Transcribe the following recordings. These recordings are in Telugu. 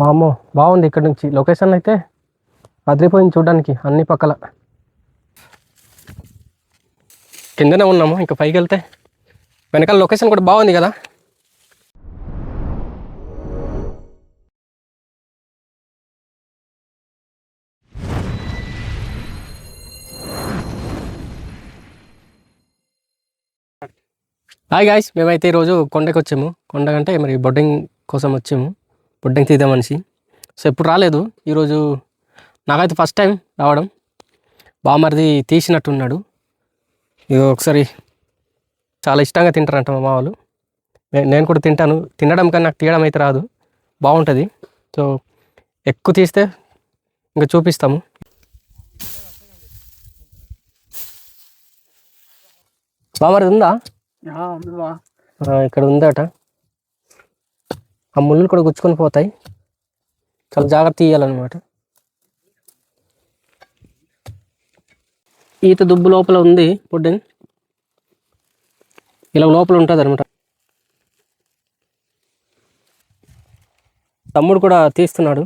వామ్మో బాగుంది. ఇక్కడ నుంచి లొకేషన్ అయితే అదిరిపోయింది చూడడానికి అన్ని పక్కల. కిందనే ఉన్నాము, ఇంకా పైకి వెళ్తే వెనకాల లొకేషన్ కూడా బాగుంది కదా. హాయ్ గాయ్స్, మేమైతే ఈరోజు కొండకి వచ్చాము. కొండ అంటే మరి బొడ్డింగ్ కోసం వచ్చాము, బొడ్డింగ్ తీద్దామనిసి. సో ఎప్పుడు రాలేదు, ఈరోజు నాకైతే ఫస్ట్ టైం రావడం. బామర్ది తీసినట్టున్నాడు. ఇది ఒకసారి చాలా ఇష్టంగా తింటారంట మా వాళ్ళు. నేను కూడా తింటాను. తినడం కానీ నాకు తీయడం అయితే రాదు. బాగుంటుంది. సో ఎక్కువ తీస్తే ఇంకా చూపిస్తాము. బామర్ది ఉందా? ఇక్కడ ఉందట. ఆ ముళ్ళు కూడా గుచ్చుకొని పోతాయి, చాలా జాగ్రత్త తీయాలన్నమాట. ఈత దుబ్బు లోపల ఉంది బొడ్డింగ్, ఇలా లోపల ఉంటుంది అనమాట. తమ్ముడు కూడా తీస్తున్నాడు.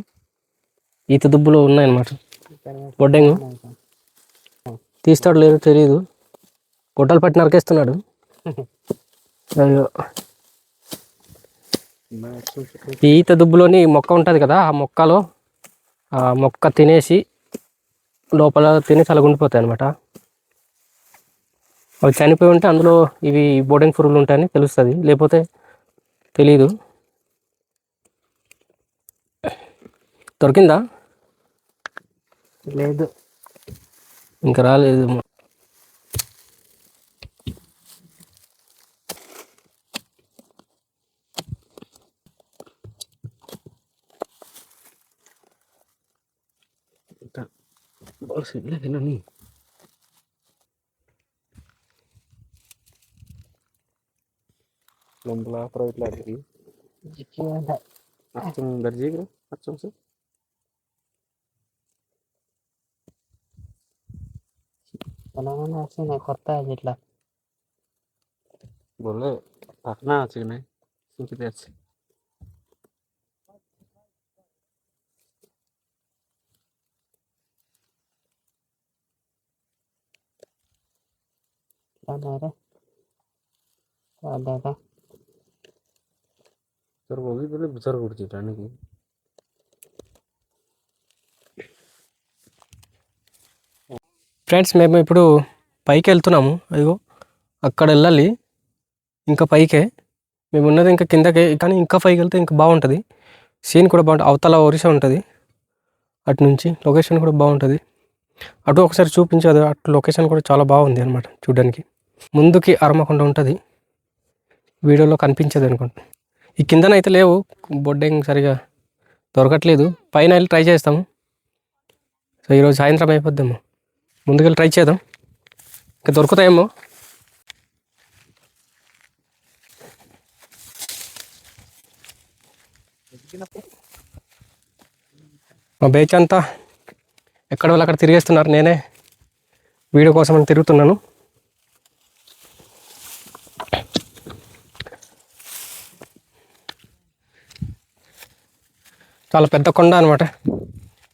ఈత దుబ్బులు ఉన్నాయన్నమాట. బొడ్డింగ్ తీస్తాడు లేదో తెలియదు. గొడ్డలు పట్టి నరికేస్తున్నాడు. ఈ ఈత దుబ్బులోని మొక్క ఉంటుంది కదా, ఆ మొక్కలో ఆ మొక్క తినేసి లోపల తిని చల్లగుండిపోతాయి అనమాట. అవి చనిపోయి ఉంటే అందులో ఇవి బోర్డింగ్ పురుగులు ఉంటాయని తెలుస్తుంది, లేకపోతే తెలీదు. దొరికిందా? లేదు, ఇంకా రాలేదు. Lomba proyek lagi. Langsung gaji kan? Langsung sih. Kenangan sih naik kota aja lah. Boleh. Takna sih nih. Singkit aja. Ada. Terus boleh besar kursi tadi nih. Friends, మేము ఇప్పుడు పైకి వెళ్తున్నాము. అదిగో అక్కడ వెళ్ళాలి, ఇంకా పైకే. మేము ఉన్నది ఇంకా కిందకే, కానీ ఇంకా పైకి వెళ్తే ఇంకా బాగుంటుంది. సీన్ కూడా బాగుంటుంది. అవతల ఒరిసా ఉంటుంది, అటు నుంచి లొకేషన్ కూడా బాగుంటుంది. అటు ఒకసారి చూపించదు, అటు లొకేషన్ కూడా చాలా బాగుంది అనమాట చూడడానికి. ముందుకి అరమకుండా ఉంటుంది, వీడియోలో కనిపించదు అనుకుంటా. ఈ కిందనైతే లేవు, బొడ్డింగ్ సరిగా దొరకట్లేదు. పైన వెళ్ళి ట్రై చేస్తాము. సో ఈరోజు సాయంత్రం అయిపోద్దాము, ముందుకెళ్ళి ట్రై చేద్దాం, ఇంకా దొరుకుతాయేమో. మా బేచ్ అంతా ఎక్కడ వాళ్ళు అక్కడ తిరిగేస్తున్నారు. నేనే వీడియో కోసం తిరుగుతున్నాను. చాలా పెద్ద కొండ అనమాట.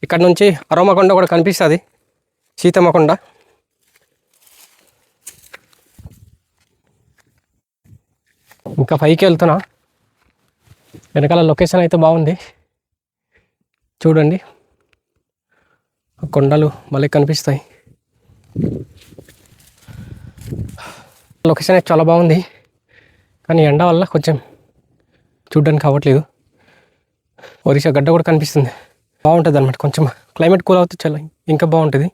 ఇక్కడ నుంచి అరోమా కొండ కూడా కనిపిస్తుంది, సీతమ్మ కొండ. ఇంకా పైకి వెళ్తున్నా. వెనకాల లొకేషన్ అయితే బాగుంది చూడండి, కొండలు మళ్ళీ కనిపిస్తాయి. లొకేషన్ అయితే చాలా బాగుంది, కానీ ఎండ వల్ల కొంచెం చూడడానికి అవ్వట్లేదు. ఒరిస్సా గడ్డ కూడా కనిపిస్తుంది, బాగుంటుంది అనమాట. కొంచెం క్లైమేట్ కూల్ అవుతుంది, చాలా ఇంకా బాగుంటుంది.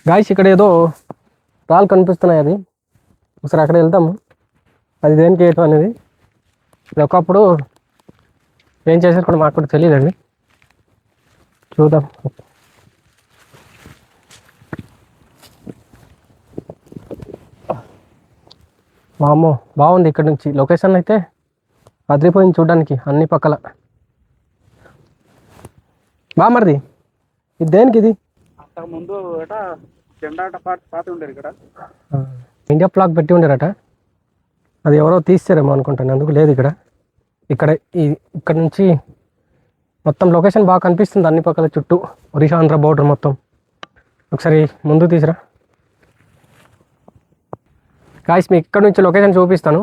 గాయస్, ఇక్కడ ఏదో రాళ్ళు కనిపిస్తున్నాయి, అది ఒకసారి అక్కడ వెళ్తాము. అది దేనికి ఏటో అనేది, ఇది ఒకప్పుడు ఏం చేశారు కూడా మాకు కూడా తెలియదండి. చూద్దాం. వామ్మో బాగుంది. ఇక్కడ నుంచి లొకేషన్ అయితే అదిరిపోయింది చూడడానికి అన్ని పక్కల. బామర్ది, ఇది దేనికి? ఇది ముందు జెండా పాతి ఉండేది ఇక్కడ. ఇండియా ఫ్లాగ్ పెట్టి ఉండేరట, అది ఎవరో తీస్తారేమో అనుకుంటాను, అందుకు లేదు ఇక్కడ. ఇక్కడ ఇక్కడ నుంచి మొత్తం లొకేషన్ బాగా కనిపిస్తుంది అన్ని పక్కల చుట్టూ ఒరిస్సా ఆంధ్ర బోర్డర్ మొత్తం. ఒకసారి ముందు తీసిరా గాయ్స్, మీకు ఇక్కడ నుంచి లొకేషన్ చూపిస్తాను.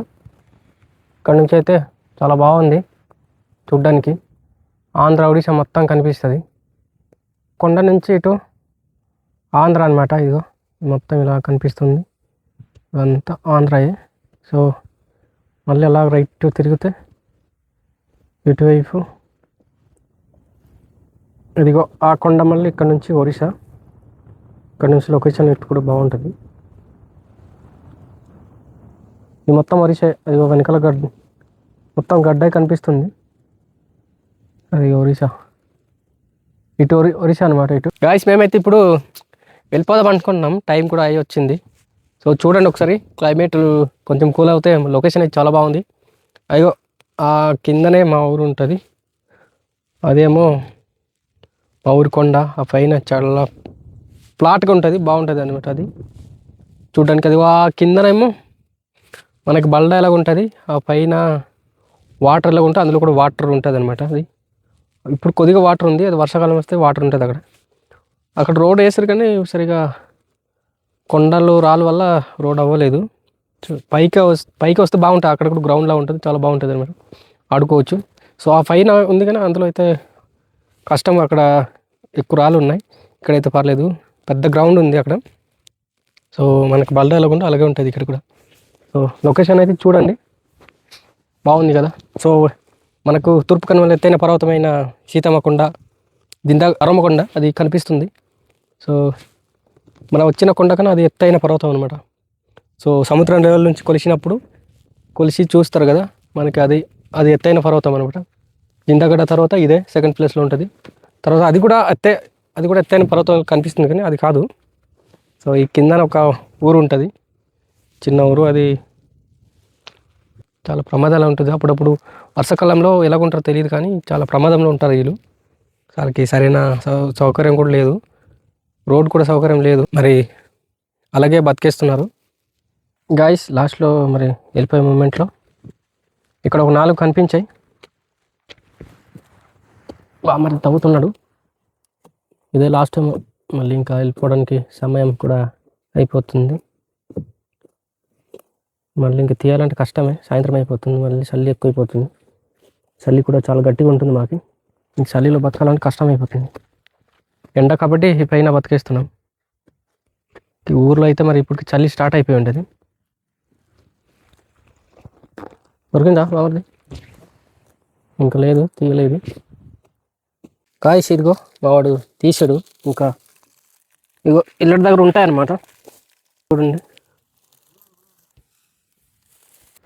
ఇక్కడ నుంచి అయితే చాలా బాగుంది చూడ్డానికి. ఆంధ్ర ఒడిశా మొత్తం కనిపిస్తుంది. కొండ నుంచి ఇటు ఆంధ్ర అనమాట. ఇదిగో మొత్తం ఇలా కనిపిస్తుంది, ఇదంతా ఆంధ్రాయే. సో మళ్ళీ అలా రైట్ తిరిగితే ఇటువైపు ఇదిగో ఆ కొండ, మళ్ళీ ఇక్కడ నుంచి ఒరిస్సా. ఇక్కడ నుంచి లొకేషన్ ఇటు కూడా బాగుంటుంది. ఇది మొత్తం ఒరిస్సా. ఇదిగో వెనకాల గడ్డ మొత్తం గడ్డ కనిపిస్తుంది, అది ఒరిస్సా. ఇటు ఒరిస్సా అనమాట ఇటు. గాయ్స్, మేమైతే ఇప్పుడు వెళ్ళిపోదాం అనుకున్నాం, టైం కూడా అయ్యి వచ్చింది. సో చూడండి ఒకసారి, క్లైమేట్ కొంచెం కూల్ అవుతే లొకేషన్ అయితే చాలా బాగుంది. అయ్యో ఆ కిందనే మా ఊరు ఉంటుంది, అదేమో మా ఊరి కొండ. ఆ పైన చాలా ఫ్లాట్గా ఉంటుంది, బాగుంటుంది అనమాట అది చూడడానికి. అది ఆ కిందనేమో మనకి బల్డ ఎలాగ ఉంటుంది, ఆ పైన వాటర్ ఎలాగ ఉంటుంది, అందులో కూడా వాటర్ ఉంటుంది అనమాట. అది ఇప్పుడు కొద్దిగా వాటర్ ఉంది, అది వర్షాకాలం వస్తే వాటర్ ఉంటుంది అక్కడ. అక్కడ రోడ్ వేసారు కానీ సరిగా కొండలు రాళ్ళ వల్ల రోడ్ అవ్వలేదు. పైకి వస్తే బాగుంటుంది, అక్కడ కూడా గ్రౌండ్లా ఉంటుంది, చాలా బాగుంటుంది అనమాట, ఆడుకోవచ్చు. సో ఆ పైన ఉంది కానీ అందులో అయితే కష్టం, అక్కడ ఎక్కువ రాళ్ళు ఉన్నాయి. ఇక్కడైతే పర్లేదు, పెద్ద గ్రౌండ్ ఉంది అక్కడ. సో మనకి బల్డ ఎలాగుందో అలాగే ఉంటుంది ఇక్కడ కూడా. సో లొకేషన్ అయితే చూడండి, బాగుంది కదా. సో మనకు తూర్పు కనుమల ఎత్తైన పర్వతమైన సీతమ్మకొండ, అరమ్మకొండ అది కనిపిస్తుంది. సో మనం వచ్చిన కొండ కన్నా అది ఎత్తైన పర్వతం అనమాట. సో సముద్రం లెవెల్ నుంచి కొలిసి చూస్తారు కదా, మనకి అది ఎత్తైన పర్వతం అనమాట. జిందాగడ్డ తర్వాత ఇదే సెకండ్ ప్లేస్లో ఉంటుంది. తర్వాత అది కూడా ఎత్తైన పర్వతం కనిపిస్తుంది కానీ అది కాదు. సో ఈ కిందన ఒక ఊరు ఉంటుంది, చిన్న ఊరు. అది చాలా ప్రమాదాలు ఉంటుంది. అప్పుడప్పుడు వర్షాకాలంలో ఎలాగుంటారో తెలియదు కానీ చాలా ప్రమాదంలో ఉంటారు వీళ్ళు. వాళ్ళకి సరైన సౌకర్యం కూడా లేదు, రోడ్ కూడా సౌకర్యం లేదు, మరి అలాగే బతికేస్తున్నారు. గాయస్, లాస్ట్లో మరి వెళ్ళిపోయే మూమెంట్లో ఇక్కడ ఒక 4 కనిపించాయి. మరి తవ్వుతున్నాడు, ఇదే లాస్ట్ టైం. మళ్ళీ ఇంకా వెళ్ళిపోవడానికి సమయం కూడా అయిపోతుంది. మళ్ళీ ఇంకా తీయాలంటే కష్టమే, సాయంత్రం అయిపోతుంది, మళ్ళీ చలి ఎక్కువైపోతుంది. చలి కూడా చాలా గట్టిగా ఉంటుంది మాకు, ఇంక చలిలో బతకాలంటే కష్టం అయిపోతుంది. ఎండ కాబట్టి ఈ పైన బతికేస్తున్నాం. ఈ ఊర్లో అయితే మరి ఇప్పుడు చలి స్టార్ట్ అయిపోయి ఉంటుంది. దొరికిందా మామూలు? ఇంకా లేదు, తీయలేదు. కాయస్ ఇదిగో మావాడు తీసాడు. ఇంకా ఇగో ఇల్లటి దగ్గర ఉంటాయన్నమాట, చూడండి.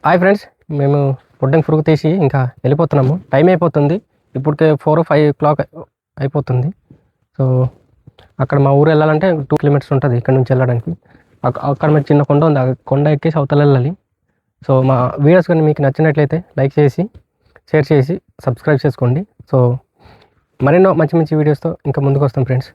హాయ్ ఫ్రెండ్స్, మేము పొడ్డంగి పురుగు తీసి ఇంకా వెళ్ళిపోతున్నాము. టైం అయిపోతుంది, ఇప్పటికే 4 or 5 o'clock అయిపోతుంది. సో అక్కడ మా ఊరు వెళ్ళాలంటే 2 kilometers ఉంటుంది ఇక్కడ నుంచి వెళ్ళడానికి. అక్కడ మీద చిన్న కొండ ఉంది, ఆ కొండ ఎక్కేసి అవతల వెళ్ళాలి. సో మా వీడియోస్ కానీ మీకు నచ్చినట్లయితే లైక్ చేసి, షేర్ చేసి, సబ్స్క్రైబ్ చేసుకోండి. సో మరెన్నో మంచి మంచి వీడియోస్తో ఇంకా ముందుకు వస్తాం ఫ్రెండ్స్.